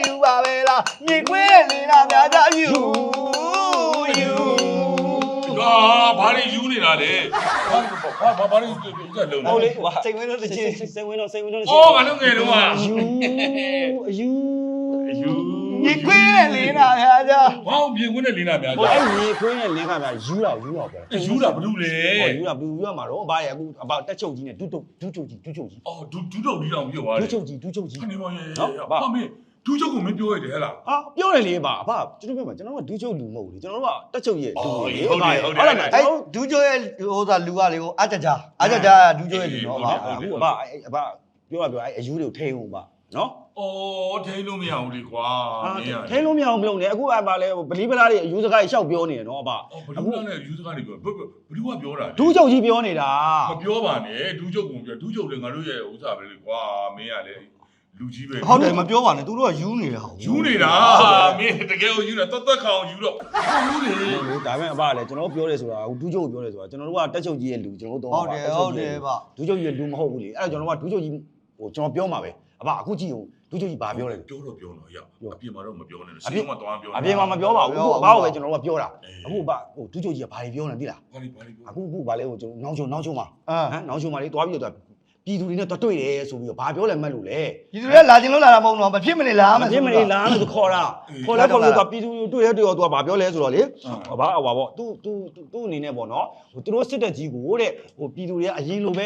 ယူပါပဲလားမြေခွေးနေတာများကြယူဘာလို့ယူနေတာလဲဘာလို့ဥစ္စာလုံးလဲဟုတ်လေစိတ်ဝင်တော့တချင်းစိတ်ဝင်တော့အော်ငါတို့ငယ်တော့ယူမြေခွေးနေတာများကြဘာမြေခွေးနဲ့လင်းတာများကြအဲ့မြေခွေးနဲ့လင်းတာများယူတော့ပဲယူတာဘလူလေယူတာဘလူယူရမှာတော့ဘာရဲ့အခုတက်ချုပ်ကြီးနဲ့ဒုချုပ်ကြီးအော်ဒုချုပ်ကြီးတောင်ပြောသွားတယ်ဒုချုပ်ကြီးနေပါရဲ့ဘာမင်းဒူးချုပ်ကိုမင်းပြောရတယ်ဟဲ့လားဟာပြောတယ်လေပါအဖကျွန်တော်ပြောမှာကျွန်တော်ကဒူးချုပ်လူမဟုတ်ဘူးလေကျွန်တော်တို့ကတက်ချုပ်ရဲ့လူလေဟုတ်တယ်အဲ့ဒူးချုပ်ရဲ့ဟိုလူကလေဟိုအကြကြဒူးချုပ်ရဲ့လူနော်ပါအခုအဖပြောအဲ့အယူတွေကိုထိန်းအောင်ပါနော်အော်ထိန်းလို့မရဘူးလေကွာထိန်းလို့မရအောင်မလုပ်နဲ့အခုအဲ့ပါလေဗလီပလားတွေအယူစကားတွေရှောက်ပြောနေတယ်နော်အဖအခုလည်းအယူစကားတွေပြောဘလူကပြောတာဒူးချုပ်ကြီးပြောနေတာမပြောပါနဲ့ဒူးချုပ်ကပြောဒူးချုပ်လည်းငါတို့ရဲ့ဥစ္စာပဲလေကွာမင်းကလည်းလူကြီးပဲဟုတ်တယ်မပြောပါနဲ့သူတို့ကယူနေတာယူနေတာမင်းတကယ်ကိုယူတာတွတ်ခေါင်ယူတော့ယူနေဒါပေမဲ့အဖလည်းကျွန်တော်ပြောတယ်ဆိုတာဟိုဒူးချုပ်ပြောတယ်ဆိုတာကျွန်တော်တို့ကတက်ချုပ်ကြီးရဲ့လူကျွန်တော်တို့တော့ဟုတ်တယ်ဗျဒူးချုပ်ကြီးရဲ့လူမဟုတ်ဘူးလေအဲ့ဒါကျွန်တော်ကဒူးချုပ်ကြီးဟိုကျွန်တော်ပြောမှာပဲအဖအခုကြည့်ဦးဒူးချုပ်ကြီးဘာပြောလဲပြောတော့ရအပြင်မှာတော့မပြောနဲ့စီးမှာတော့ပြောအပြင်မှာမပြောပါဘူးအခုအဖကိုပဲကျွန်တော်တို့ကပြောတာအခုအဖဟိုဒူးချုပ်ကြီးကဘာတွေပြောနေသိလားဘာတွေပြောအခုဘာလဲဟိုကျွန်တော်နောင်ချုံမှာဟမ်နောင်ချုံမှာလေတွားပြီးတော့ပြည်သူတွေနဲ့တွေ့တယ်ဆိုပြီးတော့ဘာပြောလဲမှတ်လို့လေပြည်သူတွေလာခြင်းလို့လာတာမဟုတ်တော့မဖြစ်မနေလားမဖြစ်မနေလားလို့ခေါ်တာခေါ်လဲဆိုပြည်သူတွေ့တယ်သူကဘာပြောလဲဆိုတော့လေဘာပေါ့သူ့အနေနဲ့ပေါ့နော်ဟိုသူတို့စစ်တပ်ကြီးကိုတဲ့ဟိုပြည်သူတွေကအရင်လိုပဲ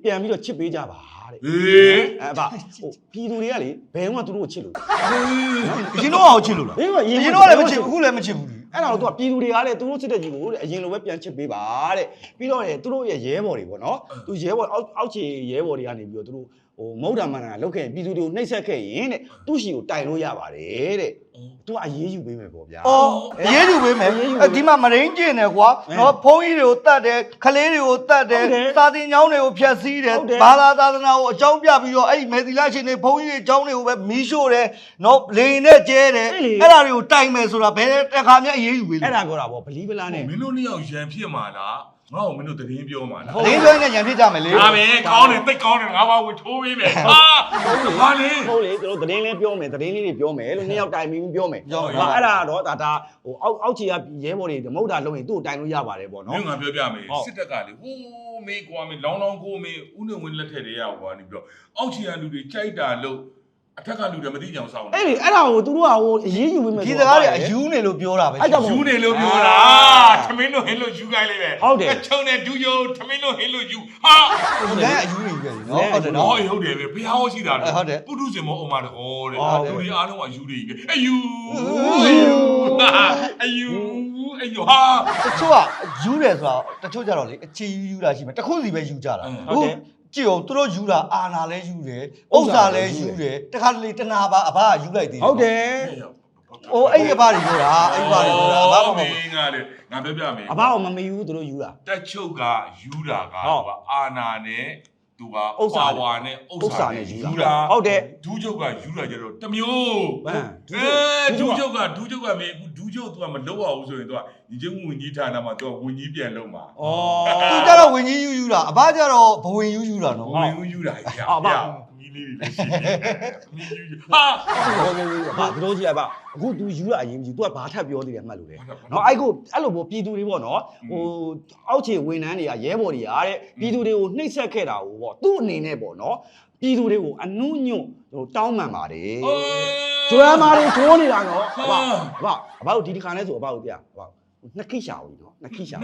ပြန်ပြီးတော့ချစ်ပေးကြပါတဲ့အဲ့ဟိုပြည်သူတွေကလေဘယ်မှသူတို့ကိုချစ်လို့အရင်တော့ချစ်လို့လားအရင်တော့လည်းမချစ်ဘူးအခုလည်းမချစ်ဘူးအဲ့ဒါတော့သူကပြည်သူတွေကလည်းသူတို့စစ်တပ်ကြီးကိုတဲ့အရင်လိုပဲပြန်ချစ်ပေးပါတဲ့ပြီးတော့သူတို့ရဲ့ရဲဘော်တွေပေါ့နော်သူရဲဘော်အောက်ခြေရဲဘော်တွေကနေပြီးတော့သူတို့ဟိုမုဒ္ဒမန္တနာလောက်ခဲ့ရင်ပြည်သူတွေကိုနှိပ်စက်ခဲ့ရင်တဲ့သူ့ရှီကိုတိုင်လို့ရပါတယ်တဲ့သူကအရေးယူပေးမယ်ပေါ့ဗျာအော်အရေးယူပေးမယ်ဒီမှာမရင်းကျင်တယ်ကွာနော်ဖုန်းကြီးတွေကိုတတ်တယ်ခလေးတွေကိုတတ်တယ်စာတင်ကျောင်းတွေကိုဖျက်ဆီးတယ်ဘာသာသာသနာကိုအကြောင်းပြပြီးတော့အဲ့ဒီမေသီလရှင်တွေဖုန်းကြီးတွေကျောင်းတွေကိုပဲမီးရှို့တယ်နော်လေနဲ့ကျဲတယ်အဲ့ဒါတွေကိုတိုင်မယ်ဆိုတာဘယ်တစ်ခါမှအရေးယူပေးလဲအဲ့ဒါပြောတာပေါ့ဗလီပလားနဲ့မင်းတို့နှစ်ယောက်ရန်ဖြစ်မှာလားငါ့ကိုမင်းတို့သတင်းပြောမှာလားသတင်းပြောနေရန်ဖြစ်ကြမယ်လေဒါပဲကောင်းတယ်တိတ်ကောင်းတယ်ငါဘာဝင်ထိုးပေးမယ်ဟာဘာလဲဟုတ်လေကျွန်တော်သတင်းလေးပြောမယ်သတင်းလေးတွေပြောမယ်လို့နှစ်ယောက်တိုင်ပြီးပြောမယ်အဲ့ဒါတော့ဒါဟိုအောက်ခြေကရဲဘော်တွေမဟုတ်တာလုံးရင်သူ့ကိုတိုင်လို့ရပါတယ်ပေါ့နော်မင်းငါပြောပြမယ်စစ်တပ်ကလေဟိုးမေးကွာမေးလောင်းကိုမေးဦးနေဝင်လက်ထက်တည်းရဟိုကနေပြီးတော့အောက်ခြေကလူတွေကြိုက်တာလို့အထက်ကလူတွေမသိကြအောင်စောင်းအဲ့ဒီအဲ့ဒါကိုသူတို့ကဟိုအရေးယူပေးမယ်ဒီစကားတွေအယူနေလို့ပြောတာပဲယူနေလို့ပြောတာထမင်းတို့ဟင်းလို့ယူခိုင်းလိုက်ပဲဟုတ်တယ်ချုံနဲ့ဒူးယုံထမင်းတို့ဟင်းလို့ယူဟာလည်းအယူနေပြီနော်ဟုတ်တယ်နော်ဟုတ်တယ်ပဲဘုရားဟောရှိတာပုထုဇဉ်မောအမတော်တဲ့လူတွေအားလုံးကအယူတွေပဲအယူဟာတချို့ကယူတယ်ဆိုတော့တချို့ကြတော့လေအခြေယူတာရှိမယ်တခုစီပဲယူကြတာဟုတ်တယ်ကြည့်အောင်သူတို့ယူတာအာနာလဲယူတယ်ဥစ္စာလဲယူတယ်တခါတလေတနာပါအဘကယူလိုက်သေးတယ်ဟုတ်တယ်ဟိုအဲ့အဘတွေပြောတာအဲ့အဘတွေပြောတာအဘမဟုတ်ငါလေငါပြောပြမယ်အဘကမမေးဘူးသူတို့ယူတာတက်ချုပ်ကယူတာကအာနာနဲ့သူကဥစ္စာဝါနဲ့ဥစ္စာနဲ့ယူတာဟုတ်တယ်ဒူးချုပ်ကယူတာကြတော့တမျိုးဒူးချုပ်ကမေးဒူးချုပ်သူကမလုပ်အောင်ဆိုရင်သူကညီချင်းဝင်ကြီးဌာနမှာသူကဝင်ကြီးပြန်လုပ်မှာသူကြတော့ဝင်ကြီးယူတာအဘကြတော့ဘဝင်ယူတာနော်ဘဝင်ယူတာကြာမီးလေးတွေရှိတယ်မီးယူဟာသူတို့ကြီးကအခု तू ယူရအရင်ကြီး तू ကဘာထပ်ပြောသေးတယ်မှတ်လို့လေနော်အဲ့ကိုအဲ့လိုပေါ့ပြည်သူတွေပေါ့နော်ဟိုအောက်ခြေဝန်ထမ်းတွေကရဲဘော်တွေကတဲ့ပြည်သူတွေကိုနှိပ်စက်ခဲ့တာကိုပေါ့သူ့အနေနဲ့ပေါ့နော်ပြည်သူတွေကိုအနုညွတ်ဟိုတောင်းပန်ပါတယ်ဒရမာတွေထိုးနေတာနော်အဘတို့ဒီတစ်ခါနဲ့ဆိုအဘတို့ပြအဘနှစ်ခိရှာဘူးနော်နှစ်ခိရှာ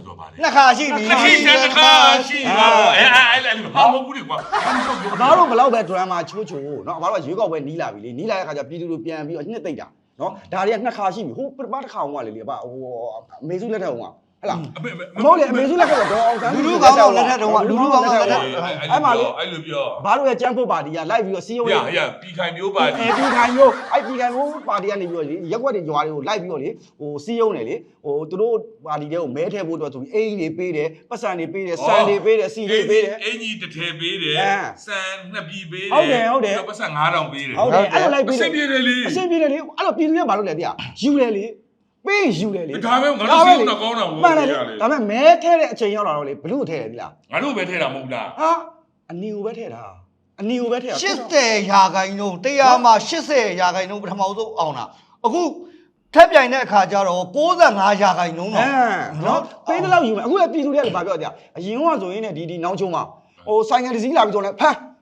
တော့ပါလေနှစ်ခါရှိပြီနှစ်ခိရှာအဲ့ဟာမဟုတ်ဘူးလေကွာအဘတို့ဘလောက်ပဲဒရမာချိုးနော်အဘတို့ရွေးကောက်ပွဲနီးလာပြီလေနီးလာတဲ့ခါကျပြည်သူတို့ပြန်ပြီးတော့နှစ်သိမ့်တာနော်ဒါတွေကနှစ်ခါရှိပြီဟိုပထမတစ်ခါကလေအဘဟိုအမေစုလက်ထက်ကဟဟလာမဟုတ်လေအမေစုလက်ထက်တော့အောင်ဆန်းလူလူကောင်းတော့လက်ထက်တော့လူလူကောင်းတော့လက်ထက်အဲ့မှာလေအဲ့လိုပြောဘာလို့လဲကျန်းဖို့ပါတီကလိုက်ပြီးတော့စီးရုံးရပြည်ခိုင်မျိုးပါတီပြည်ခိုင်မျိုးအဲ့ပြည်ခိုင်မျိုးပါတီကနေပြီးတော့လေရက်ွက်တွေရွာတွေကိုလိုက်ပြီးတော့လေဟိုစီးရုံးတယ်လေဟိုသူတို့ပါတီတွေကိုမဲထဲဖို့အတွက်ဆိုပြီးအိမ်ကြီးတွေပေးတယ်ပတ်စံတွေပေးတယ်စံတွေပေးတယ်စီတွေပေးတယ်အင်ကြီးတစ်ထည်ပေးတယ်စံနှစ်ပြည်ပေးတယ်ဟုတ်တယ်ပတ်စံ9000ပေးတယ်ဟုတ်တယ်အဲ့လိုလိုက်ပေးတယ်အဆင်ပြေတယ်လေအဆင်ပြေတယ်လေအဲ့တော့ပြည်သူတွေကဘာလုပ်လဲတရားယူတယ်လေပေးယူတယ်လေဒါပဲငါတို့စီးတော့ကောင်းတာပေါ့မှန်တယ်လေဒါပေမဲ့မဲထဲတဲ့အချိန်ရောက်လာတော့လေဘလူးထဲတယ်ဒီလားငါတို့ပဲထဲတာမဟုတ်လားဟာအနီကိုပဲထဲတာအ အနီကိုပဲထည့်80ရာခိုင်နှုန်းတရားမှာ80ရာခိုင်နှုန်းပထမဆုံးအောင်တာအခုထက်ပြိုင်တဲ့အခါကျတော့65ရာခိုင်နှုန်းတော့နော်ပေးတဲ့လောက်ယူမယ်အခုလည်းပြည်သူတွေကလည်းဗာပြောကြအရင်ကဆိုရင်ဒီနောင်ချုံမှာဟိုဆိုင်ငယ်တစ်စီးလာပြီးတော့လည်း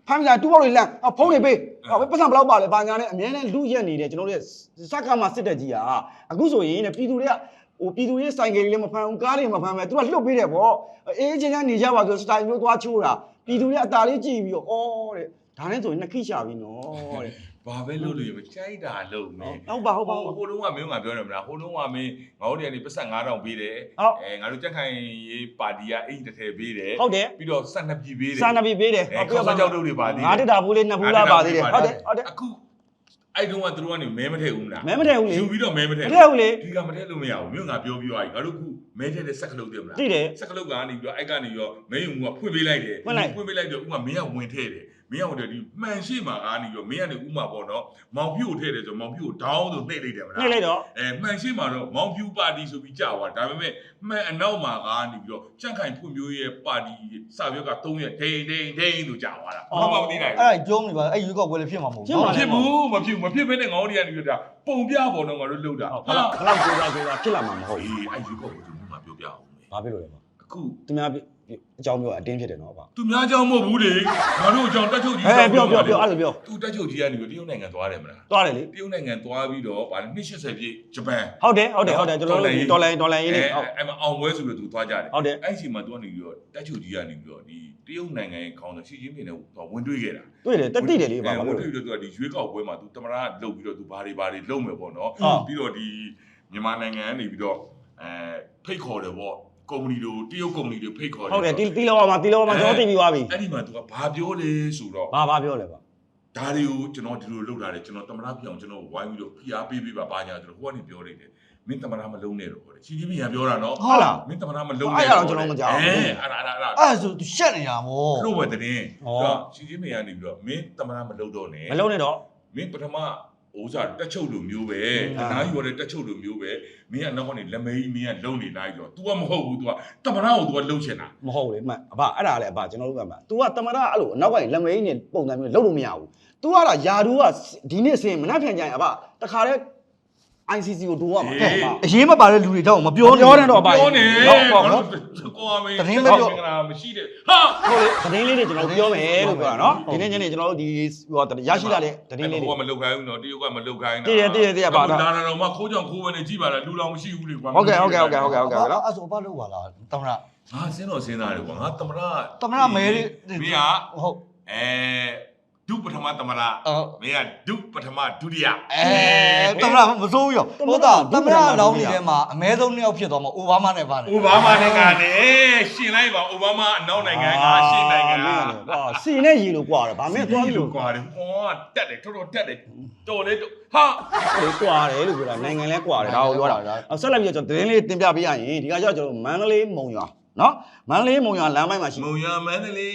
ဖမ်းကြတူပေါက်တွေလန့်ဖုန်းတွေပေးပတ်စံဘယ်လောက်ပါလဲဘာညာနဲ့အများနဲ့လူရက်နေတယ်ကျွန်တော်တို့စက်ကမှစစ်တက်ကြီးอ่ะအခုဆိုရင်ပြည်သူတွေကဟိုပြည်သူတွေဆိုင်ကယ်တွေလည်းမဖမ်းဘူးကားတွေမဖမ်းပဲသူကလှုပ်ပေးတယ်ပေါ့အေးချင်းချင်းနေကြပါဆိုစတိုင်မျိုးသွားချိုးတာပြည်သူတွေအตาလေးကြည့်ပြီးတော့ဩတဲ့ဒါနဲ့ဆိုရင်နှစ်ခိရှာပြီနော်တဲ့ဘာပဲလို့လို့မကြိုက်တာလို့မင်းဟုတ်ပါဟိုတုန်းကမင်းကပြောတယ်မလားဟိုတုန်းကမင်းငါတို့တွေကနေပတ်စံ9000ပေးတယ်ငါတို့ကြက်ခိုင်ရေးပါတီကအိမ်တစ်ထည်ပေးတယ်ပြီးတော့12ပြည်ပေးတယ်12ပြည်ပေးတယ်ပြီးတော့ကြောက်တို့တွေပါသေးတယ်ငါတက်တာဘူးလေးနှစ်ဘူးလားပါသေးတယ်ဟုတ်တယ်အခုအဲ့တုန်းကသူတို့ကနေမဲမထည့်ဘူးလားမဲမထည့်ဘူးလေယူပြီးတော့မဲမထည့်ဘူးလေဒီကမထည့်လို့မရဘူးမြို့ငါပြောပြီးသွားပြီငါတို့ခုမဲထည့်တဲ့စက်ကလုတ်တယ်မလားသိတယ်စက်ကလုတ်ကနေပြီးတော့အဲ့ကနေပြီးတော့မဲယုံကဖွင့်ပေးလိုက်တယ်ဖွင့်ပေးလိုက်တော့ဥမာမင်းကဝင်ထည့်တယ်မင်းအောင်တယ်ဒီမှန်ရှိမှာအားနေပြီးတော့မင်းကနေဥမာပေါ့နော်မောင်ဖြူကိုထည့်တယ်ဆိုမောင်ဖြူကိုဒေါင်းဆိုနှိပ်လိုက်တယ်မလားနှိပ်လိုက်တော့မှန်ရှိမှာတော့မောင်ဖြူပါတီဆိုပြီးကြာသွားဒါပေမဲ့မှန်အနောက်မှာအားနေပြီးတော့ကြန့်ခိုင်ဖွံ့ဖြိုးရဲ့ပါတီစာရွက်က3ရက်ဒိန်လို့ကြာသွားတာဘာမှမသိနိုင်ဘူးအဲ့ဒါကြုံးနေပါအဲ့ရွေးကောက်ပွဲလည်းဖြစ်မှာမဟုတ်ဘူးမဖြစ်ဘူးမဖြစ်ဘဲနဲ့ငေါတို့ကနေပြီးတော့ပုံပြပေါ်တော့ငါတို့လှုပ်တာဘလောက်ကြိုးစားဖြစ်လာမှာမဟုတ်ဘူးအဲ့ရွေးကောက်ပွဲကငါပြောပြအောင်ဘာဖြစ်လို့လဲအခုသူများအကြောင်းပြောအတင်းဖြစ်တယ်နော်ဗျသူများအကြောင်းမဟုတ်ဘူးလေငါတို့အကြောင်းတက်ချုပ်ကြီးပြောအဲ့လိုပြောသူတက်ချုပ်ကြီးကနေပြီးတရုတ်နိုင်ငံသွားတယ်မလားသွားတယ်လေတရုတ်နိုင်ငံသွားပြီးတော့ဗာလေ280ပြည့်ဂျပန်ဟုတ်တယ်ကျွန်တော်တို့ဒေါ်လာရင်းနေအဲ့မှာအောင်ပွဲဆိုပြီးသူသွားကြတယ်ဟုတ်တယ်အဲ့ဒီမှာသူကနေပြီးတော့တက်ချုပ်ကြီးကနေပြီးတော့ဒီတရုတ်နိုင်ငံရဲ့ခေါင်းဆောင်ရှီကျင်းပင်နဲ့ဝင်တွေ့ခဲ့တာတွေ့တယ်တက်တိတယ်လေဗာလို့ဝင်တွေ့ပြီးတော့သူကဒီရွေးကောက်ပွဲမှာသူတမရလုပ်ပြီးတော့သူဘာတွေလုပ်မယ်ပေါ့နော်ပြီးတော့ဒီမြန်မာနိုင်ငံကနေပြီးတော့ဖိတ်ခေါ်တယ်ပေါ့ကုမ္ပဏီတို့တရုတ်ကုမ္ပဏီတွေဖိတ်ခေါ်တယ်ဟုတ်တယ်တီလောမှာကျွန်တော်သိပြီးသွားပြီအဲ့ဒီမှာသူကဘာပြောလဲဆိုတော့ဘာပြောလဲပါဒါတွေကိုကျွန်တော်ဒီလိုလုပ်လာတယ်ကျွန်တော်တမရပြောင်ကျွန်တော်ဝိုင်းပြီးတော့ဖိအားပေးပါဘာညာကျွန်တော်ဟိုကနေပြောလိုက်တယ်မင်းတမရမလုံးနဲ့တော့တဲ့ချင်းချင်းပြန်ပြောတာနော်ဟုတ်လားမင်းတမရမလုံးနဲ့အဲ့ဒါကျွန်တော်မကြောက်ဘူးအဲ့ဆိုသူရှက်နေတာမို့လို့ပဲတဲ့ချင်းချင်းပြန်ကနေပြီးတော့မင်းတမရမလုံးတော့နဲ့မလုံးနဲ့တော့မင်းပထမဥစားတက်ချုပ်လိုမျိုးပဲအနားယူရတဲ့တက်ချုပ်လိုမျိုးပဲမင်းကနောက်ကနေလက်မေးမင်းကလုံနေလိုက်တော့ तू ကမဟုတ်ဘူး तू ကတမရကို तू ကလုံချင်တာမဟုတ်လေမှန်အဘအဲ့ဒါလည်းအဘကျွန်တော်တို့ကမှ तू ကတမရအဲ့လိုနောက်ကနေလက်မေးနဲ့ပုံစံမျိုးလုံလို့မရဘူး तू ကတော့ယာဒူကဒီနေ့စင်မနှက်ပြန်ကြရင်အဘတခါတည်း ICC ကိုတိုးရမှာအရေးမပါတဲ့လူတွေတော့မပြောနဲ့တော့ပြောနေဟုတ်ပါဘူးကိုအမေတင်းမပြောမရှိတယ်ဟာဟုတ်လေတင်းလေးတွေကျွန်တော်ပြောမယ်လို့ပြောတာနော်ဒီနေ့ညနေကျွန်တော်တို့ဒီရရှိလာတဲ့တင်းလေးတွေဟိုကမလုတ်ခိုင်းဘူးနော်တရုတ်ကမလုတ်ခိုင်းတာတည်ပါတော့လာတော့မှခိုးကြောင်ခိုးပဲနဲ့ကြည့်ပါလားလူတော်မရှိဘူးလေကွာဟုတ်ကဲ့နော်အဲ့ဆိုဘာလုပ်ပါလားတမရငါစဉ်းစားတယ်ကွာငါတမရမဲမင်းကဟုတ်ဒုပထမတမရမင်းကဒုပထမဒုတိယတမရမစိုးဘူးရောဟုတ်တာတမရလောင်းနေထဲမှာအမဲဆုံးနှစ်ယောက်ဖြစ်သွားမှာအိုဘားမားနဲ့ပါတယ်အိုဘားမားနဲ့ကနေရှင်လိုက်ပါအိုဘားမားအနောက်နိုင်ငံကရှင်နိုင်ငံကစီနဲ့ရီလို့ကြွားတယ်ဗာမင်းသွားလို့ကြွားတယ်ဟောတက်တယ်တော်တက်တယ်တော်လေဟာကြွားတယ်လို့ပြောတာနိုင်ငံလဲကြွားတယ်ဒါကိုပြောတာဆက်လိုက်ပြီးတော့ကျွန်တော်သတင်းလေးတင်ပြပေးရရင်ဒီကကျတော့ကျွန်တော်မန္တလေးမုံရွာနော်မန္တလေးမုံရွာလမ်းပိုင်းမှာရှိမုံရွာမန္တလေး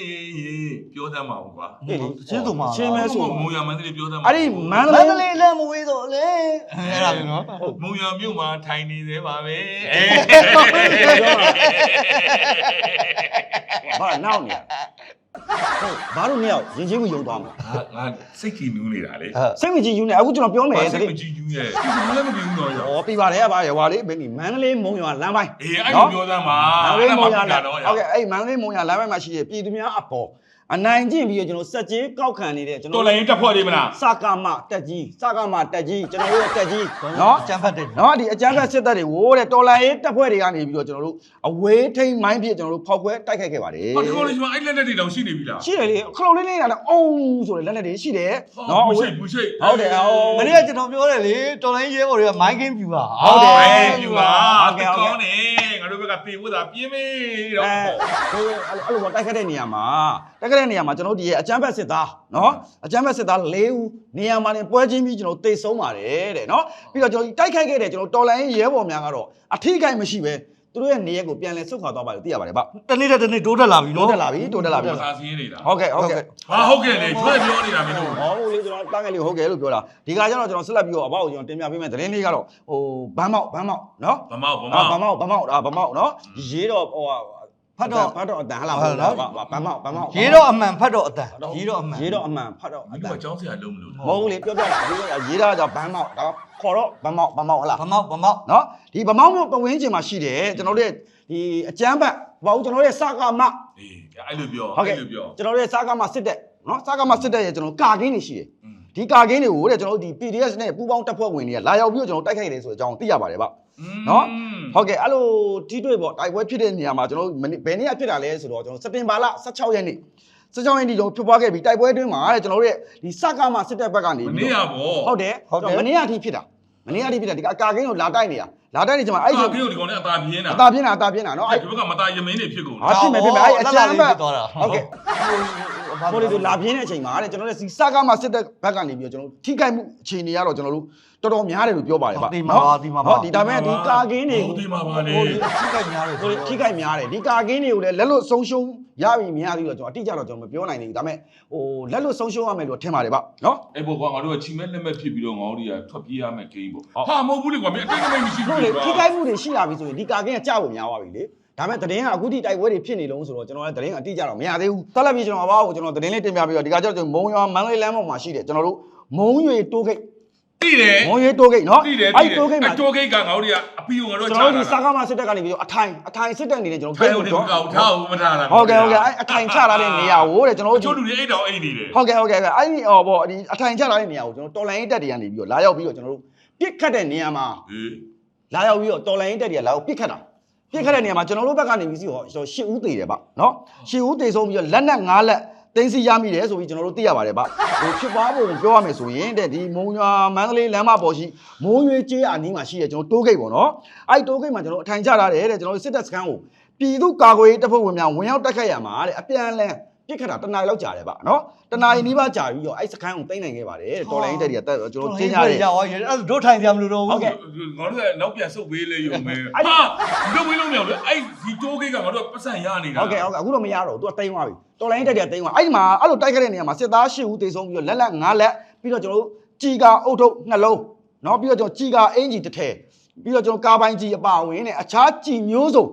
ပြောသမ်းပါဘူးကွာချင်းသူမှာချင်းမဲဆိုမုံရွာမန္တလေးပြောသမ်းပါအဲ့ဒီမန္တလေးလမ်းမဝေးတော့လေအဲ့ဒါမျိုးနော်မုံရွာမြို့မှာထိုင်နေသေးပါပဲဘာနောက်နေဟုတ်ဘာလို့မရောက်ရင်ချင်းကိုယုံသွားမှာငါစိတ်ကြည်နူးနေတာလေစိတ်မကြည်ယူနေအခုကျွန်တော်ပြောမယ်စိတ်မကြည်ယူရဲ့ဒီလည်းမကြည်ဘူးတော့ရောဩပြပါတယ်ဗျာရွာလေးမင်းဒီမန္တလေးမုံရွာလမ်းပိုင်းအေးအဲ့လိုပြောသမ်းပါမန္တလေးမုံရွာလမ်းဟုတ်ကဲ့အဲ့မန္တလေးမုံရွာလမ်းပိုင်းမှာရှိတဲ့ပြည်သူများအပေါ်အနိုင်ကျင့်ပြီးတော့ကျွန်တော်စက်ကြီးကောက်ခံနေတဲ့ကျွန်တော်တော်လိုင်းတက်ဖွဲ့လေးမလားစကာမတက်ကြီးကျွန်တော်တို့တက်ကြီးနော်အကျန်းဖတ်တယ်နော်ဒီအကျန်းဖတ်စစ်တပ်တွေဝိုးတဲ့တော်လိုင်းတက်ဖွဲ့တွေကနေပြီးတော့ကျွန်တော်တို့အဝေးထိန်မိုင်းဖြစ်ကျွန်တော်တို့ဖောက်ခွဲတိုက်ခိုက်ခဲ့ပါတယ်ဟောဒီကောလေးမှာအဲ့လက်လက်တွေတောင်ရှိနေပြီလားရှိတယ်လေခလုံးလေးလေးလာအုံးဆိုတဲ့လက်လက်တွေရှိတယ်နော်ဘူးရှိဟုတ်တယ်မနေ့ကကျွန်တော်ပြောတယ်လေတော်လိုင်းရဲဘော်တွေက mind game view ပါဟုတ်တယ် mind game view ပါကောင်းတယ်ငါတို့ဘက်ကပြေဖို့သာပြင်းမေးတော့အဲ့လိုတိုက်ခိုက်တဲ့နေရာမှာကျွန်တော်တို့ဒီအကျန်းဖက်စစ်သားနော်အကျန်းဖက်စစ်သား၄ဦးနေရာမှာနေပွဲချင်းပြီးကျွန်တော်တိတ်ဆုံးပါတယ်တဲ့နော်ပြီးတော့ကျွန်တော်တိုက်ခိုက်ခဲ့တဲ့ကျွန်တော်တော်လိုင်းရဲဘော်များကတော့အထိခိုက်မရှိပဲသူတို့ရဲ့နေရက်ကိုပြန်လည်ဆုတ်ခွာသွားပါလို့သိရပါတယ်ဗျတနေ့တိုးတက်လာပြီနော်တိုးတက်လာပြီစာစင်းနေလားဟုတ်ကဲ့ဟာဟုတ်ကဲ့လေကျွဲပြောနေတာမင်းတို့ဟောလေကျွန်တော်တန်းငယ်လေးဟုတ်ကဲ့လို့ပြောတာဒီကကျတော့ကျွန်တော်ဆက်လက်ပြီးတော့အဘောက်ကိုကျွန်တော်တင်ပြပေးမယ်သတင်းလေးကတော့ဟိုဘန်းမောက်နော်ဘမောက်နော်ရေးတော့ဟိုဖ ဖတ်တော့အတန်ဟလာဘာမောက် ရေးတော့အမှန်ဖတ်တော့အတန်ရေးတော့အမှန် ရေးတော့အမှန်ဖတ်တော့အ ဒီ တန် ကကျောင်းဆရာလုံးမလို့ မဟုတ်လေပြောပြတာရေးတာကြောင့်ဘန်းမောက်တော့ခေါ်တော့ဘန်းမောက်ဟလား ဗမောက် နော်ဒီဗမောက်ပဝင်းကျင်မှာရှိတယ်ကျွန်တော်တို့ဒီအကျမ်းဘတ်ဘာလို့ကျွန်တော်တို့စကားမ အေးအဲ့လိုပြော ဟုတ်ကဲ့ကျွန်တော်တို့စကားမစစ်တဲ့နော်စကားမစစ်တဲ့ရဲ့ကျွန်တော်ကာကင်းတွေရှိတယ်ဒီကာကင်းတွေကိုတဲ့ကျွန်တော်တို့ဒီ PDF နဲ့ပူပေါင်းတပ်ဖွဲ့ဝင်တွေကလာရောက်ပြီးတော့ကျွန်တော်တိုက်ခိုက်တယ်ဆိုတဲ့အကြောင်းသိရပါတယ်ဗျနော်ဟုတ်ကဲ့အဲ့လိုတီးတွေ့ပေါ့တိုက်ပွဲဖြစ်တဲ့နေရာမှာကျွန်တော်တို့ဘယ်နေ့ဖြစ်တာလဲဆိုတော့ကျွန်တော်စက်တင်ဘာလ16ရက်နေ့16ရက်နေ့ကျွန်တော်ဖြစ်ပွားခဲ့ပြီးတိုက်ပွဲအတွင်းမှာတဲ့ကျွန်တော်တို့ဒီစကားမစစ်တဲ့ဘက်ကနေ မနေ့ကပေါ့ ဟုတ်တယ်မနေ့ကအထိဖြစ်တာဒီကာကင်းကိုလာတိုက်နေတာလာတိုက်နေကြမှာအဲ့ဒီ ဒီကိုဒီကောင်နဲ့အသာပြင်းတာ အသာပြင်းတာနော် အဲ့ဒီဘက်ကမသားယမင်းတွေဖြစ်ကုန် ဟာဖြစ်မယ်အဲ့အချမ်းဘက် သွားတာ ဟုတ်ကဲ့ဟိုလေလာပြင်းတဲ့အချိန်မှာတဲ့ကျွန်တော်တို့စီစကားမှာစစ်တဲ့ဘက်ကနေပြီးတော့ကျွန်တော်ထိခိုက်မှုအခြေအနေကတော့ကျွန်တော်တို့တော်တော်များတယ်လို့ပြောပါတယ်ဗျဒီဒါမဲ့ဒီကာကင်းတွေကို ဒီမှာပါလေ ထိခိုက်များတယ် ဟိုထိခိုက်များတယ်ဒီကာကင်းတွေကိုလည်းလက်လွတ်ဆုံးရှုံးရပြီမရပြီတော့ကျွန်တော်အတိအကျတော့ကျွန်တော်မပြောနိုင်သေးဘူးဒါမဲ့ဟိုလက်လွတ်ဆုံးရှုံးရမယ်လို့ထင်ပါတယ်ဗျနော် အဲ့ဘောကငါတို့ကချီမဲ့လက်မဲ့ဖြစ်ပြီးတော့ငါတို့တွေကထွက်ပြေးရမယ်ဂိမ်းပေါ့ဟာမဟုတ်ဘူးလေကွာမင်းအတိတ်ကမရှိဘူး ဟုတ်လေ လေ ထိခိုက်မှုတွေရှိလာပြီဆိုရင်ဒီကာကင်းကကြောက်ဖို့များသွားပြီလေဒါမဲ့သတင်းကအခုထိတိုက်ပွဲတွေဖြစ်နေလုံးဆိုတော့ကျွန်တော်လည်းသတင်းအတိအကျတော့မရသေးဘူးဆက်လက်ပြီးကျွန်တော်ဘာကိုကျွန်တော်သတင်းလေးတင်ပြပြီးတော့ဒီကကျတော့မုံရွာမန္တလေးလမ်းပေါ်မှာရှိတယ်ကျွန်တော်တို့မုံရွေတိုးဂိတ် တိတယ် မုံရွေတိုးဂိတ်နော် တိတယ် အဲ့တိုးဂိတ်မှာ တိုးဂိတ်ကငါတို့တွေကအပီကိုငါတို့ ကျွန်တော်တို့ဒီစကားမစစ်တပ်ကနေပြီးတော့အထိုင်စစ်တပ်နေတယ်ကျွန်တော် ထိုင်လို့တော့ကောက်ထားဦးမထားလား ဟုတ်ကဲ့အဲ့အထိုင်ချထားတဲ့နေရာကိုတဲ့ကျွန်တော် ချို့ တို့ လူတွေအိတ်တောင်အိတ်နေတယ် ဟုတ်ကဲ့အဲ့ဒီပေါ့ဒီအထိုင်ချထားတဲ့နေရာကိုကျွန်တော်တော်လိုင်းရေးတက်တွေကနေပြီးတော့လာရောက်ပြီးတော့ကျွန်တော်တို့ပြစ်ခတ်တဲ့နေရာမှာ ဟေး လာရောက်ပြီးတော့တော်လိုင်းရေးတက်တွေကလာရောက်ပြစ်ခတ်တာပြစ်ခတ်တဲ့နေရာမှာကျွန်တော်တို့ဘက်ကနေပြီးစီဟော10ဦးသေးတယ်ဗျနော်10ဦးသေးဆုံးပြီးတော့လက်နက်9လက်တင်းစီရမိတယ်ဆိုပြီးကျွန်တော်တို့သိရပါတယ်ဗျဟိုဖြစ်ပွားပုံပြောရမယ်ဆိုရင်တဲ့ဒီမုံရွာမန္တလေးလမ်းမပေါ်ရှိမိုးရွေးကျေးအနီးမှာရှိတဲ့ကျွန်တော်တိုးဂိတ်ပေါ့နော်အဲ့တိုးဂိတ်မှာကျွန်တော်အထိုင်ချထားတယ်တဲ့ကျွန်တော်တို့စစ်တပ်စခန်းကိုပြည်သူ့ကာကွယ်ရေးတပ်ဖွဲ့ဝင်များဝင်ရောက်တိုက်ခိုက်ရမှာတဲ့အပြန်အလှန်ပြစ်ခတ်တာတနားလောက်ကြာတယ်ဗျနော်တနားရီနီးပါးကြာပြီးတော့အဲ့စခန်းကိုသိမ်းနိုင်ခဲ့ပါတယ်တဲ့တော်လိုင်းတက်တွေကတက်ကျွန်တော်ကျင်းရတယ် ရအောင်အဲ့တို့ထိုင်ကြမလို့တော့ ဟုတ်ကဲ့ ငါတို့ကနောက်ပြန်ဆုတ်ပေးလေရုံပဲဟာတို့ဝင်းလုံးမြောက်လေအဲ့ဒီတိုးဂိတ်ကငါတို့ကပတ်စံရနေတာ ဟုတ်ကဲ့အခုတော့မရတော့ဘူး तू ကတိန်းသွားပြီတော်လိုင်းတက်တွေကတိန်းသွားအဲ့ဒီမှာအဲ့လိုတိုက်ခဲ့တဲ့နေရာမှာစစ်သား8ဦးတေဆုံးပြီးတော့လက်9လက်ပြီးတော့ကျွန်တော်တို့ကြီးကအုတ်ထုပ်နှလုံးเนาะပြီးတော့ကျွန်တော်ကြီးကအင်ဂျီတစ်ထည်ပြီးတော့ကျွန်တော်ကာပိုင်းကြီးအပါဝင်နဲ့အခြားကြီးမျိုးစုံ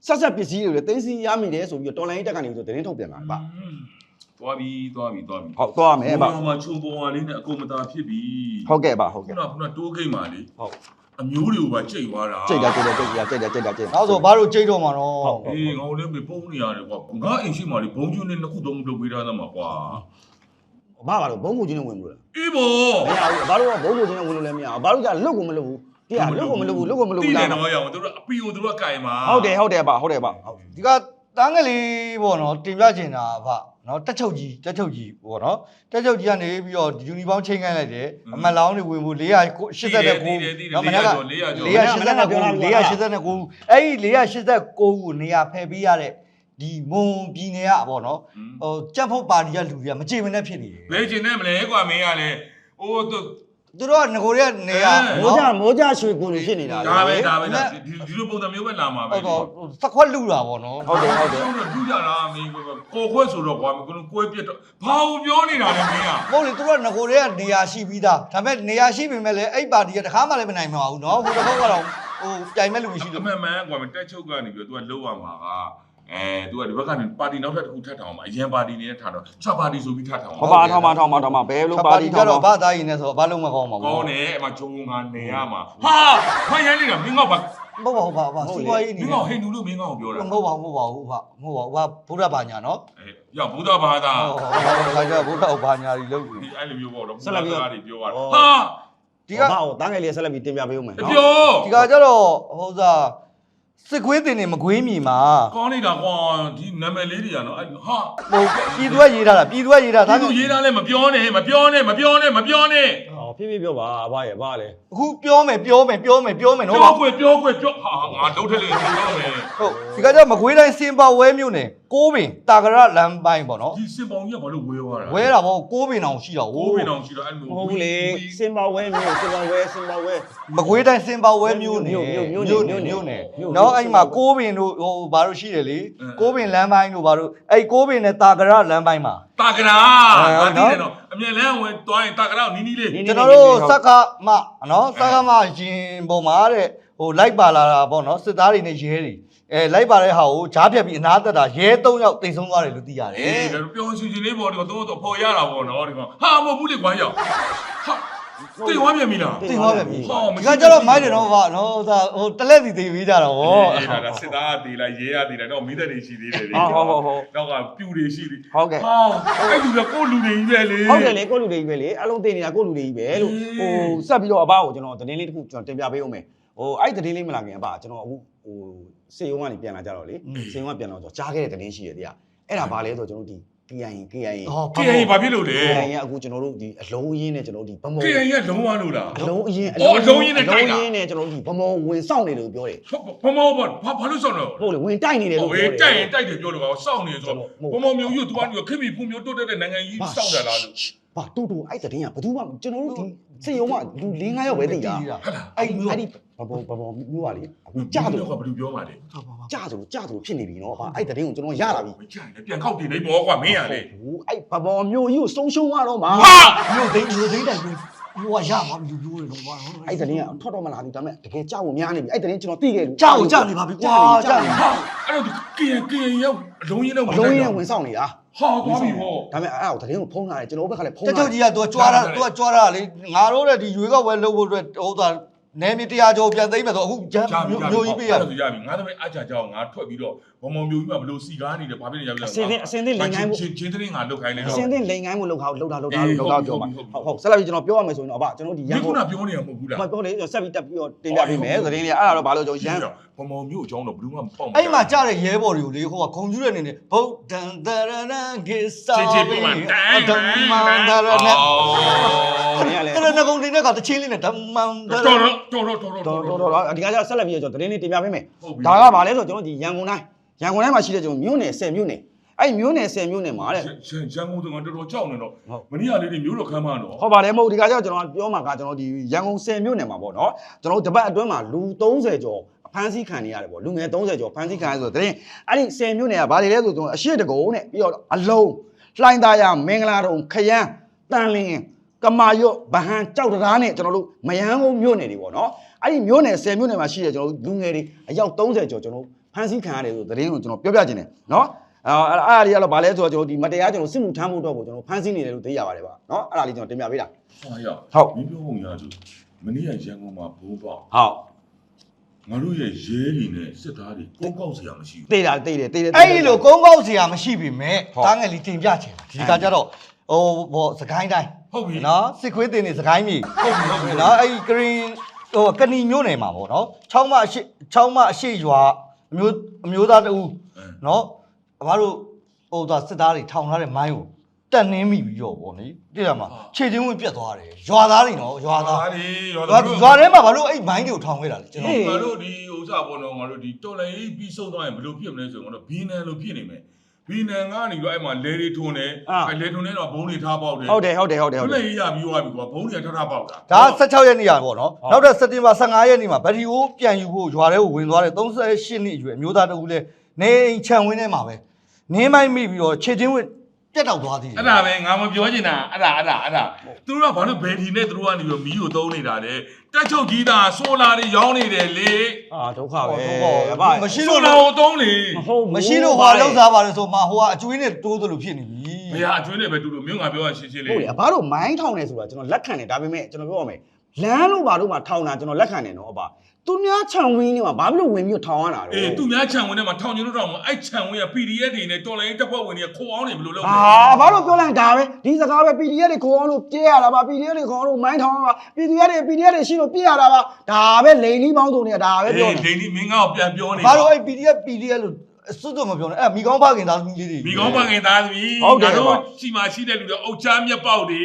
ဆက်ပစ္စည်းတွေလည်းတင်းစီရမိတယ်ဆိုပြီးတော့တော်လိုင်းတက်ကနေဆိုသတင်းထုတ်ပြန်လာဗျ သွားပြီ ဟုတ်သွားမယ်ဗျ ဘာမှချုံပေါ်ပါလေးနဲ့အကုန်မသာဖြစ်ပြီ ဟုတ်ကဲ့ဗျဟုတ် ခု ကဲ့ နတိုးဂိတ်မှာလေ ဟုတ် အမျိုးတွေကိုပါကြိတ်သွားတာ ကြိတ်တာ နောက်ဆိုဘာလို့ကြိတ်တော့မှာတော့ အေးငါတို့လည်းပုံနေရတယ်ကွာငါအိမ်ရှိမှလေဘုံကျွန်းနဲ့နှစ်ခုသုံးလုပ်ပေးထားသမှာကွာ ဘာပါလို့ဘုံကူချင်းနဲ့ဝင်လို့လား အေးဘော မရဘူးဘာလို့ဘုံကူချင်းနဲ့ဝင်လို့လည်းမရဘူးဘာလို့ကြလွတ်ကိုမလွတ်ဘူးတရားလွတ်ကိုမလွတ်ဘူး တိ လား တယ်တော့ရအောင်တို့အပီကိုတို့ကကင်မှာ ဟုတ်တယ်ဗျဟုတ် ဒီကတန်းကလေးပေါ့နော်တင်ပြချင်တာဗျနော်တက်ချုပ်ကြီးပေါ့နော်တက်ချုပ်ကြီးကနေပြီးတော့ယူနီဖောင်းချိန်ခိုင်းလိုက်တယ်အမတ်လောင်းတွေဝင်ဖို့489နော်မနက်က489အဲ့ဒီ489ကိုနေရာဖယ်ပေးရတဲ့ဒီမွန်ပြည်နယ်ကပေါ့နော်ဟိုကြက်ဖို့ပါတီကလူတွေကမကြည်မနဲ့ဖြစ်နေတယ် ဘယ်ကျင်နဲ့မလဲကွာမင်းကလည်းအိုးတို့ သူတို့ကငကိုတွေကနေရ မိုးကြရွှေကိုလိုဖြစ်နေတာ ဒါပဲဒီလိုပုံစံမျိုးပဲလာမှာပဲ ဟုတ်တော့သခွက်လူတာပေါ့နော် ဟုတ်တယ် ဒူးကြတာမင်းကိုခွဲဆိုတော့ကွာကိုကွဲပြတ်တော့ဘာကိုပြောနေတာလဲမင်းက ဟုတ်လေသူတို့ကငကိုတွေကနေရာရှိပြီးသားဒါပေမဲ့နေရာရှိပေမဲ့လည်းအဲ့ပါတီကတခါမှလည်းမနိုင်မှာဘူးနော်ဟိုတစ်ခေါက်ကတော့ဟိုပြိုင်မဲ့လူမရှိ အ လို့ မှန်မှန်ကွာတက်ချုပ်ကနေပြီးတော့ तू ကလှုပ်ရမှာကतू ကဒီဘက်ကနေပါတီနောက်ထပ်တစ်ခုထပ်ထောင်မှာအရင်ပါတီနေတဲ့ထားတော့6ပါတီဆိုပြီးထပ်ထောင် ဟောပါထောင်မှာဘယ်လိုပါတီ ကြတော့ဘာသားရင်လဲဆိုတော့ဘာလုံးမကောင်းပါဘူး ကောင်းတယ်အမဂျုံငါနေရမှာဟာခိုင်းရနေတာမင်းကဘာ မဟုတ်ပါဘူးစီးပွားရေး မ နေ င်းကဟိန္ဒူလို့မင်းကပြောတာ မဟုတ်ပါဘူးဗုဒ္ဓဘာညာနော် ရဘုရားဘာသာ ခါကျဗုဒ္ဓဘာညာကြီးလို့ ဒီအဲ့လိုမျိုးပေါ့တော့တွေပြောတာဟာ ဒီက ဘာတန်းငယ်လေးဆက်လက်ပြီးတင်ပြပေးဦးမယ်နော် ပြော ဒီကကျတော့ဟိုစားစစ်ကွေးတင်နေမကွေးမြေမှာ ကောင်းနေတာကွာဒီနာမည်လေးတွေကနော်အဲ့ဟာ ဟိုပြည်သူကရေးထားတာပြည်သူကရေးထား ဒါကရေးထားလဲမပြောနဲ့မပြောနဲ့ ဟောဖြည်းဖြည်းပြောပါအဘရဲ့ဘာလဲ အခုပြောမယ်နော် ပြောခွေပြောဟာငါဒုတ်ထလေးပြောမယ် ဟုတ်ဒီကကျမကွေးတိုင်းစင်ပါဝဲမြို့နယ်ကိုးပင်တာကရလမ်းပိုင်းပေါ့နော် ဒီစင်ပေါင်ကြီးကဘာလို့ဝဲသွားတာ ဝဲတာပေါ့ကိုးပင်အောင်ရှိတော့ ကိုးပင်အောင်ရှိတော့အဲ့လို မဟုတ်ဘူးလေစင်ပါဝဲမျိုးစင်ပါဝဲ မကွေးတိုင်းစင်ပါဝဲမြို့နယ်နော်အဲ့မှာကိုးပင်တို့ဟိုဘာလို့ရှိတယ်လေကိုးပင်လမ်းပိုင်းတို့ဘာလို့အဲ့ကိုးပင်နဲ့တာကရလမ်းပိုင်းမှာ တာကရာငါသိတယ်နော်အမြဲလမ်းဝင်သွားရင်တာကရာနီးနီးလေး ကျွန်တော်တို့စက္ကမနော်စက္ကမရင်ပုံမှာတဲ့ဟိုလိုက်ပါလာတာပေါ့နော်စစ်သားတွေနဲ့ရဲတွေ လိုက်ပါတဲ့ဟာကိုဂျားပြက်ပြီးအနာသက်တာရဲ3ယောက်တိတ်ဆုံးသွားတယ်လို့သိရတယ် အေးဒါပြောရှင်ရှင်လေးပေါ့ဒီကတော့ဖော်ရတာပေါ့နော်ဒီကဟာမဟုတ်ဘူးလေကွာရောက်ဟာတေးဝါမြင်ပြီလား သိသွားပြီဒီကကျတော့မိုက်တယ်တော့ဗျနော်ဟိုတလက်စီသိပြီးကြတော့ဗော အေးဒါစစ်သားတေးလိုက်ရဲရတေးလိုက်တော့မိသက်တွေရှိသေးတယ်လေ ဟုတ် တော့ကပြူတွေရှိသေး ဟုတ်ကဲ့ ဟာအဲ့လူကကိုလူတွေကြီးပဲလေ ဟုတ်တယ်လေကိုလူတွေကြီးပဲလေအလုံးသိနေတာကိုလူတွေကြီးပဲလို့ဟိုဆက်ပြီးတော့အဘကိုကျွန်တော်သတင်းလေးတစ်ခုကျွန်တော်တင်ပြပေးဦးမယ်ဟိုအဲ့သတင်းလေးမလာခင်အဘကျွန်တော်အခုဟိုစေယုံကနေပြန်လာကြတော့လေစေယုံကပြန်လာတော့ကြားခဲ့တဲ့သတင်းရှိတယ်တရားအဲ့ဒါဘာလဲဆိုတော့ကျွန်တော်ဒီ KIA ခေရင်ဘာဖြစ်လို့လဲ KIA အခုကျွန်တော်တို့ဒီအလုံးအရင်းနဲ့ကျွန်တော်တို့ဒီဗမော ခေရင်ကလုံးဝလို့လား အလုံးအရင်း အလုံးရင်းနဲ့တိုက်တာ အလုံးရင်းနဲ့ကျွန်တော်တို့ဒီဗမောဝင်စောင့်နေလို့ပြောတယ် ဘမောဘာလို့ဆောင်းတော့ ဟုတ်လေဝင်တိုက်နေတယ်လို့ ဟို ပြောတယ် တိုက်ရင်တိုက်တယ်ပြောလို့ပါစောင်းနေဆိုဘမောမျိုးယူသူကခင်မီဖူမျိုးတိုးတက်တဲ့နိုင်ငံကြီးစောင်းတာလားလို့ ဘာတူတူအဲ့တဲ့တင်းကဘယ်သူမှကျွန်တော်တို့ဒီစေယုံကလူ၄၅ယောက်ပဲသိတာအဲ့ဒီဘဘောမျိုးပါလေအခုကြာတယ် ကဘယ်လိုပြောပါလဲ ကြာတယ်ဖြစ်နေပြီနော်ဘာအဲ့တဲ့တင်းကိုကျွန်တော်ရလာပြီ မကြိုက်နဲ့ပြန်ခောက်တင်နေပေါ့ကွာမင်းရလေ ဘူးအဲ့ဘဘောမျိုးကြီးကိုဆုံးရှုံးရတော့မှာ ဟာ မြို့သိမ်းတိုင်ဟိုကရမှာလူပြိုးတယ်တော့ဗျာ အဲ့တဲ့တင်းကထွက်တော့မလာဘူးဒါပေမဲ့တကယ်ကြာဖို့များနေပြီအဲ့တဲ့တင်းကျွန်တော်သိခဲ့လို့ ကြောက်ကြနေပါပြီကွာကြောက်နေ ဟာအဲ့တော့ခင်ရောက်အလုံးရင်းနဲ့ အလုံးရင်းဝင်ဆောင်နေတာ ဟာသွားပြီဟော ဒါပေမဲ့အဲ့ဒါကိုသတင်းကိုဖုံးလာတယ်ကျွန်တော်ဘက်ကလည်းဖုံး တ လာ ချို့ကြီးကသူကကြွားတာလေငါတို့တဲ့ဒီရွေးကောက်ပွဲလုပ်ဖို့အတွက်ဟိုသာနယ်မြေ100ကျော်ပြန်သိမ်းမယ်ဆိုအခုမျိုးကြီးပေးရ ဆိုရပြီငါသမီးအကြကြောင်ငါထွက်ပြီးတော့ဘမောမျိုးကြီးကဘလို့စီကားနေတယ်ဘာဖြစ်နေရလဲ အစင်းလိန်ကိုင်းမှု ချင်းတင်းငါလုတ်ခိုင်းနေ အ တော့ စင်းလိန်ကိုင်းမှုလောက်ပြောမှာဟုတ်ဆက်လက်ပြီးကျွန်တော်ပြောရမယ်ဆိုရင်တော့အဘကျွန်တော်ဒီရ ဒီ န် ခု ကုန် နပြောနေရမဟုတ်ဘူးလား မပြောလေဆက်ပြီးတက်ပြီးတော့တင်ပြပေးမယ်သတင်းလေးအဲ့ဒါတော့ဘာလို့ကျွန်တော်ရန် ဘမောမျိုးအကြောင်းတော့ဘယ်သူမှမပေါ့ အဲ့မှာကြားတဲ့ရဲဘော်တွေကိုလေဟိုကဂုံကျူးတဲ့နေနဲ့ဗုဒ္ဓံတရဏံကိစ္စ ချေပြီးမှတန်း ဓမ္မံတရဏံ နေရလေ အဲ့ဒါငကုံတင်တဲ့ကတချင်းလေးနဲ့ဓမ္မံတရဏံ တော် ဒီကကျဆက်လက်ပြီးတော့ကျွန်တော်သတင်းလေးတင်ပြပေးမယ်ဒါကဘာလဲဆိုတော့ကျွန်တော်ဒီရန်ကုန်တိုင်းမှာရှိတဲ့ကျွန်တော်မြို့နယ်10မြို့နယ်အဲ့မြို့နယ်10မြို့နယ်မှာတဲ့ ရန်ကုန်ကတော်တော်ကြောက်နေတော့မနေ့ကလေးတွေမျိုးတော်ခမ်းမတော့ ဟုတ်ပါတယ်မဟုတ်ဒီကကျကျွန်တော်ပြောမှာကကျွန်တော်ဒီရန်ကုန်10မြို့နယ်မှာပေါ့နော်ကျွန်တော်တပတ်အတွင်းမှာလူ30ကျော်ဖမ်းဆီးခံနေရတယ်ပေါ့လူငယ်30ကျော်ဖမ်းဆီးခံရဆိုတော့သတင်းအဲ့ဒီ10မြို့နယ်ကဘာတွေလဲဆိုတော့အရှိတကုံနဲ့ပြီးတော့အလုံးလှိုင်းသားရမင်္ဂလာတုံခရမ်းတန်လင်းကမာရွတ်ဗဟန်းကြောက်တရားနဲ့ကျွန်တော်တို့မယန်းကုန်းမြို့နယ်တွေပေါ့နော်အဲ့ဒီမြို့နယ်10မြို့နယ်မှာရှိတဲ့ကျွန်တော်တို့လူငယ်တွေအယောက်30ကျော်ကျွန်တော်ဖမ်းဆီးခံရတယ်ဆိုသတင်းကိုကျွန်တော်ပြောပြခြင်းတယ်နော်အဲ့ဒါလေးကတော့ဗာလဲဆိုတော့ကျွန်တော်ဒီမတရားကျွန်တော်စစ်မှုထမ်းဖို့တော့ကိုကျွန်တော်ဖမ်းဆီးနေတယ်လို့သိရပါတယ်ဗျနော်အဲ့ဒါလေးကျွန်တော်တင်ပြပေးတာ ဟာရမင်းပြောပုံရဆိုမနေ့ကရန်ကုန်မှာဘိုးပေါက် ဟုတ် ငါတို့ရဲ့ရဲတွေနဲ့စစ်သားတွေကုန်းကောက်စရာမရှိဘူး သိတယ် အဲ့လိုကုန်းကောက်စရာမရှိပြီမဲ့တားငယ်လေးတင်ပြချင်ဒီကကြတော့ဟိုဘောစကိုင်းတိုင်း ဟုတ်ပြီ နော်စစ်ခွေးတင်နေစကိုင်းမြေဟုတ်ပြီနော်အဲ့ဂရင်းဟိုကဏီမျိုးနယ်မှာပေါ့နော်ချောင်းမအရှိရွာအမျိုးသားတူနော်ဘာလို့ဟိုသာစစ်သားတွေထောင်ထားတဲ့မိုင်းကိုတက်နှင်းမိပြီးတော့ပေါ့နိတိရမှာခြေချင်းဝင်ပြတ်သွားတယ်ရွာသားတွေနော်ရွာသား ရွာထဲမှာဘာလို့အဲ့မိုင်းတွေကိုထောင်ခဲ့တာလဲကျွန်တော် ငါတို့ဒီဥစ္စာပေါ့နော်ငါတို့ဒီတော်လိုင်းပြီးဆုံးသွားရင်ဘယ်လိုဖြစ်မလဲဆိုတော့ဘီနန်လိုဖြစ်နေမယ်ဘီနန်ကနေတော့အဲ့မှာလဲတွေထုံတယ်အဲ့လဲထုံနေတော့ဘုံတွေထားပေါက်တယ် ဟုတ်တယ် လက်ရရပြီးသွားပြီကွာဘုံတွေထားပေါက်တာ ဒါ16ရက်နေ့ရပေါ့နော်နောက်တဲ့စက်တင်ဘာ15ရက်နေ့မှာဗတီကိုပြန်ယူဖို့ရွာထဲကိုဝင်သွားတဲ့38နှစ်အရွယ်အမျိုးသားတဦးလဲနေအိမ်ခြံဝင်းထဲမှာပဲနင်းမိုင်းမိပြီးတော့ခြေချင်းဝင်ပြတ်တောက်သွားသေးတယ် အဲ့ဒါပဲငါမပြောချင်တာအဲ့ဒါသူတို့ကဘာလို့ဘယ်ဒီနဲ့သူတို့ကနေပြီးမီးကိုသုံးနေတာလဲတက်ချုပ်ကြီးတာဆိုလာတွေရောင်းနေတယ်လေ အာဒုက္ခပဲအဘ မရှိ ဆို လို့ လာကိုသုံးလေ မရှိလို့ဟာလောက်စားပါတယ်ဆိုမှဟိုကအကျွေးနဲ့တိုးသလိုဖြစ်နေပြီ ဘယ်ဟာအကျွေးနဲ့ပဲတူတူမြို့ငါပြောရရှင်းရှင်းလေး ဟုတ်တယ်အဘတို့မိုင်းထောင်နေဆိုတာကျွန်တော်လက်ခံတယ်ဒါပေမဲ့ကျွန်တော်ပြောရမယ်လမ်းလို့ဘာလို့မှထောင်တာကျွန်တော်လက်ခံတယ်နော်အဘသူများခြံဝင်းနေမှာဘာလို့ဝင်ပြီးထောင်ရတာလဲ အေးသူများခြံဝင်ထဲမှာထောင်ကျင်လို့တော့အဲ့ခြံဝင်က PDF တွေနဲ့တော်လိုင်းတပ်ဖွဲ့ဝင်တွေကခိုးအောင်နေဘယ်လိုလုပ်လဲ ဘာလို့ပြောလိုက်ဒါပဲဒီစကားပဲ PDF တွေခေါ်အောင်လို့ပြဲရတာပါ PDF တွေခေါ်အောင်လို့မိုင်းထောင်ရတာ PDF တွေရှိလို့ပြဲရတာပါဒါပဲလိန်လီပေါင်းစုံနေတာဒါပဲပြော လိန်ဒီမင်းကောက်ပြန်ပြောနေ ဘာလို့အဲ့ PDF လို့စွတ်တော့မပြောနဲ့အဲ့မိကောင်းဖခင်သားသမီးလေးတွေ မိကောင်းပငင်သားသမီးရှိမှရှိတဲ့လူတွေအုတ်ချမ်းမြက်ပေါက်တွေ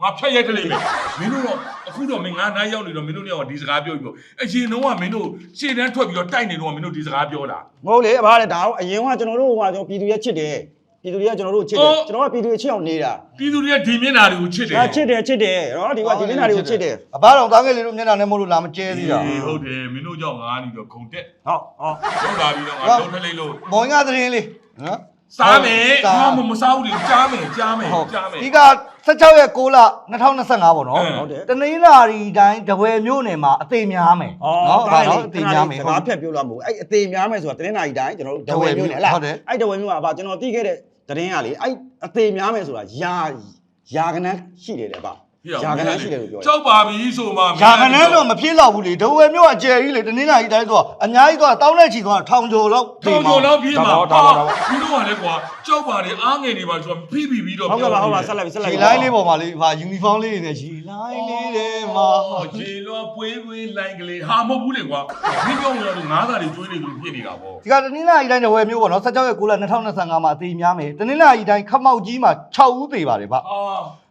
ငါဖြတ်ရိုက်တယ်လိမ့်မယ်မင်းတို့တော့အခုတော့မင်းငါနားရောက်နေတော့မင်းတို့เนี่ยဒီစကားပြောပြီးအရင်တော့ကမင်းတို့ရှေ့တန်းထွက်ပြီးတော့တိုက်နေတော့မင်းတို့ဒီစကားပြောတာ မဟုတ်လေအဘလည်းဒါတော့အရင်ကကျွန်တော်တို့ကကျွန်တော်ပြည်သူရဲ့ချစ်တယ်ပြည်သူတွေကကျွန်တော်တို့ချစ်တယ်ကျွန်တော်ကပြည်သူတွေချစ်အောင်နေတာ ပြည်သူတွေကဒီမျက်နှာတွေကိုချစ်တယ် ချစ်တယ်နော်ဒီကဒီမျက်နှာတွေကိုချစ်တယ် အဘတော်သားငယ်လေးတို့မျက်နှာနဲ့မဟုတ်လို့လာမကျဲသေးတာ ဟုတ်တယ်မင်းတို့ကြောင့်ငါနေတော့ခုံတက် ဟုတ် လောက်လာပြီးတော့ငါလုံးထလိမ့်လို့ မောင်ငါသတင်းလေးနော် စားမယ်ဟာမစားဘူးလေကြားမယ်ဒီက16ရက်6လ2025ပေါ့နော်တနင်္လာရီတိုင်းတပွဲမြို့နယ်မှာအသေးများမယ်နော်ဒါတော့အသေးများမယ် ဘာဖြတ်ပြောလို့မဟုတ်အဲ့အသေးများမယ်ဆိုတာတနင်္လာရီတိုင်းကျွန်တော်တို့တဝဲမြို့နယ်ဟလားအဲ့တဝဲမြို့ကဘာကျွန်တော်သိခဲ့တဲ့သတင်းကလေအဲ့အသေးများမယ်ဆိုတာယာကနန်းရှိတယ်လေဗျယာကနန်းရှိတယ်လို့ပြောတယ်ကြောက်ပါပြီဆိုမှယာကနန်းတော့မဖြစ်တော့ဘူးလေဒဝဲမြို့ကအကျယ်ကြီးလေတနင်္လာရီတိုင်းဆိုအများကြီးတော့တောင်းလက်ချီသွားထောင်ကျော်လောက်ဖြစ်မှာဒီတော့ကလည်းကွာကြောက်ပါလေအားငယ်နေပါဆိုတော့ဖိပြီးတော့ဟုတ်ကဲ့ပါဆက်လိုက်ရေလိုင်းလေးပေါ်မှာလေဟာယူနီဖောင်းလေးနဲ့ရေလိုင်းလေးတွေမှာရေလွှာပွေးလိုင်းကလေးဟာမဟုတ်ဘူးလေကွာဒီပြောလို့တော့ငါးသားတွေကျွေးနေလို့ဖြစ်နေတာပေါ့ဒီကတနင်္လာရီတိုင်းဒဝဲမြို့ပေါ့နော်16ရက်9လ2025မှာအသေးများမယ်တနင်္လာရီတိုင်းခမောက်ကြီးမှာ6ဦးသေပါတယ်ဗျ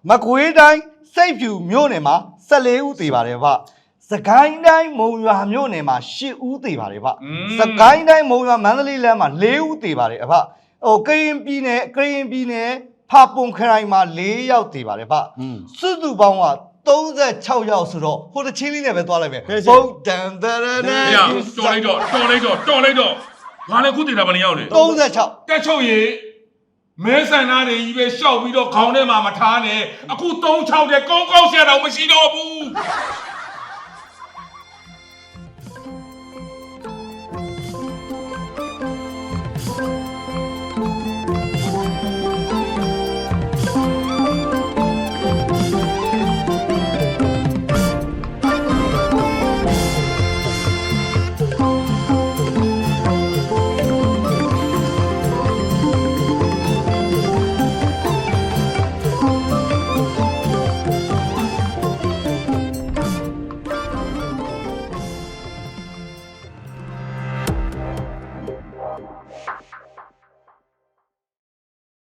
မကွေးတိုင်းစိတ်ဖြူမြို့နယ်မှာ14ဦးသေပါတယ်ဗျစကိုင်းတိုင်းမုံရွာမြို့နယ်မှာ10ဦးသေပါတယ်ဗျစကိုင်းတိုင်းမုံရွာမန္တလေးလမ်းမှာ4ဦးသေပါတယ်ဗျကရင်ပြည်နယ်ဖာပွန်ခရိုင်မှာ4ယောက်သေပါတယ်ဗျစုစုပေါင်းက36ယောက်ဆိုတော့ဟိုတချင်းလေးနဲ့ပဲသွားလိုက်မယ်ဗုဒ္ဓံတရဏတော်လိုက်တော့ငါလည်းခုတည်တာဘယ်နှယောက်လဲ36တက်ချုပ်ရေမဲဆန္ဒတွေကြီးပဲရှောက်ပြီးတော့ခေါင်းထဲမှာမထားနဲ့အခု36တဲ့ကောင်းဆရာတော်မရှိတော့ဘူး